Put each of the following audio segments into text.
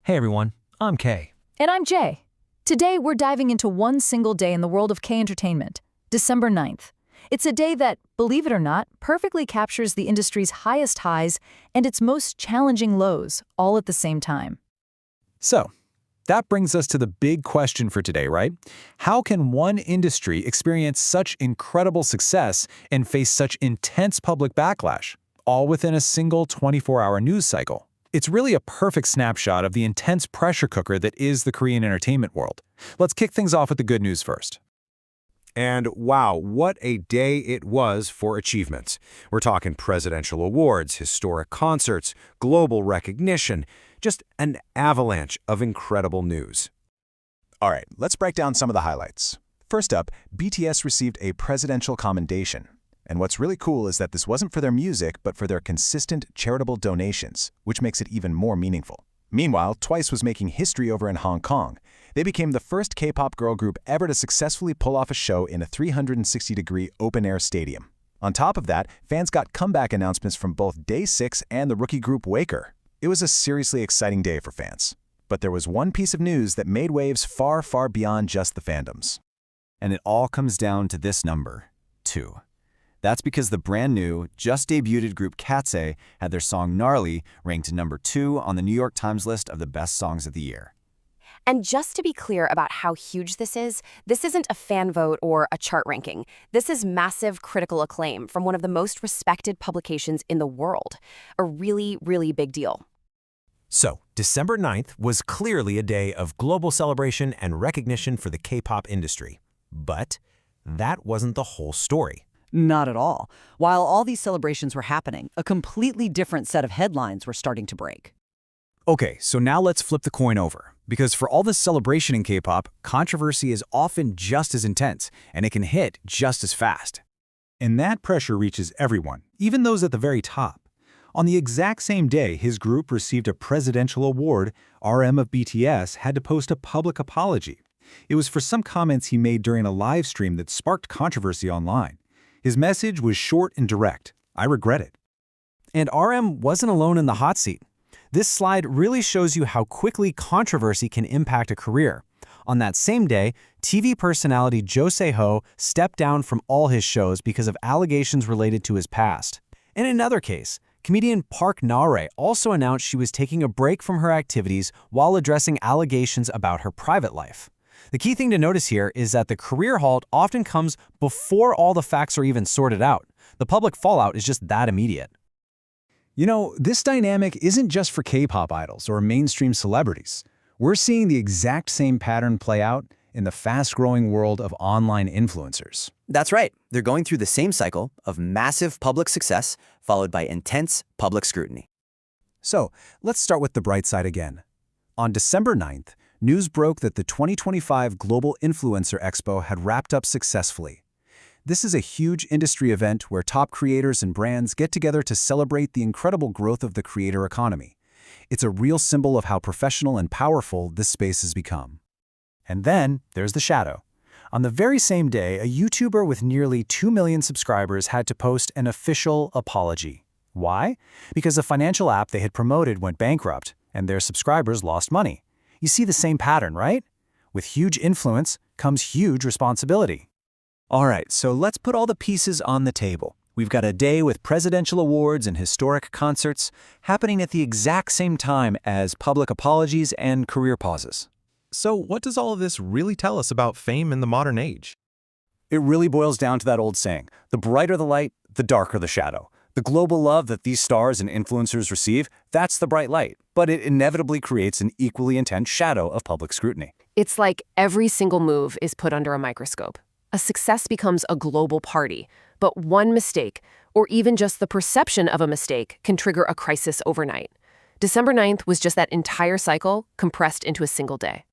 Hey everyone, I'm Kay. And I'm Jay. Today, we're diving into one single day in the world of K entertainment, December 9th. It's a day that, believe it or not, perfectly captures the industry's highest highs and its most challenging lows, all at the same time. So, that brings us to the big question for today, right? How can one industry experience such incredible success and face such intense public backlash, all within a single 24-hour news cycle? It's really a perfect snapshot of the intense pressure cooker that is the Korean entertainment world. Let's kick things off with the good news first. And wow, what a day it was for achievements. We're talking presidential awards, historic concerts, global recognition, just an avalanche of incredible news. All right, let's break down some of the highlights. First up, BTS received a presidential commendation. And what's really cool is that this wasn't for their music, but for their consistent charitable donations, which makes it even more meaningful. Meanwhile, Twice was making history over in Hong Kong. They became the first K-pop girl group ever to successfully pull off a show in a 360-degree open-air stadium. On top of that, fans got comeback announcements from both Day 6 and the rookie group Waker. It was a seriously exciting day for fans. But there was one piece of news that made waves far, far beyond just the fandoms. And it all comes down to this number, 2. That's because the brand new, just debuted group Catse had their song Gnarly ranked number 2 on the New York Times list of the best songs of the year. And just to be clear about how huge this isn't a fan vote or a chart ranking. This is massive critical acclaim from one of the most respected publications in the world. A really, really big deal. So, December 9th was clearly a day of global celebration and recognition for the K-pop industry. But that wasn't the whole story. Not at all. While all these celebrations were happening, a completely different set of headlines were starting to break. Okay, so now let's flip the coin over. Because for all this celebration in K-pop, controversy is often just as intense, and it can hit just as fast. And that pressure reaches everyone, even those at the very top. On the exact same day his group received a presidential award, RM of BTS had to post a public apology. It was for some comments he made during a live stream that sparked controversy online. His message was short and direct. I regret it. And RM wasn't alone in the hot seat. This slide really shows you how quickly controversy can impact a career. On that same day, TV personality Jo Se-ho stepped down from all his shows because of allegations related to his past. In another case, comedian Park Na-rae also announced she was taking a break from her activities while addressing allegations about her private life. The key thing to notice here is that the career halt often comes before all the facts are even sorted out. The public fallout is just that immediate. You know, this dynamic isn't just for K-pop idols or mainstream celebrities. We're seeing the exact same pattern play out in the fast-growing world of online influencers. That's right. They're going through the same cycle of massive public success followed by intense public scrutiny. So, let's start with the bright side again. On December 9th, news broke that the 2025 Global Influencer Expo had wrapped up successfully. This is a huge industry event where top creators and brands get together to celebrate the incredible growth of the creator economy. It's a real symbol of how professional and powerful this space has become. And then there's the shadow. On the very same day, a YouTuber with nearly 2 million subscribers had to post an official apology. Why? Because the financial app they had promoted went bankrupt, and their subscribers lost money. You see the same pattern, right? With huge influence comes huge responsibility. All right, so let's put all the pieces on the table. We've got a day with presidential awards and historic concerts happening at the exact same time as public apologies and career pauses. So what does all of this really tell us about fame in the modern age? It really boils down to that old saying, the brighter the light, the darker the shadow. The global love that these stars and influencers receive, that's the bright light, but it inevitably creates an equally intense shadow of public scrutiny. It's like every single move is put under a microscope. A success becomes a global party, but one mistake, or even just the perception of a mistake, can trigger a crisis overnight. December 9th was just that entire cycle compressed into a single day.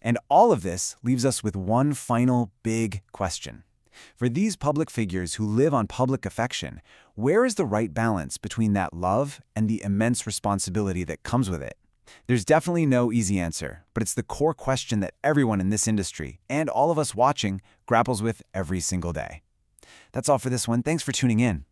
And all of this leaves us with one final big question. For these public figures who live on public affection, where is the right balance between that love and the immense responsibility that comes with it? There's definitely no easy answer, but it's the core question that everyone in this industry, and all of us watching, grapples with every single day. That's all for this one. Thanks for tuning in.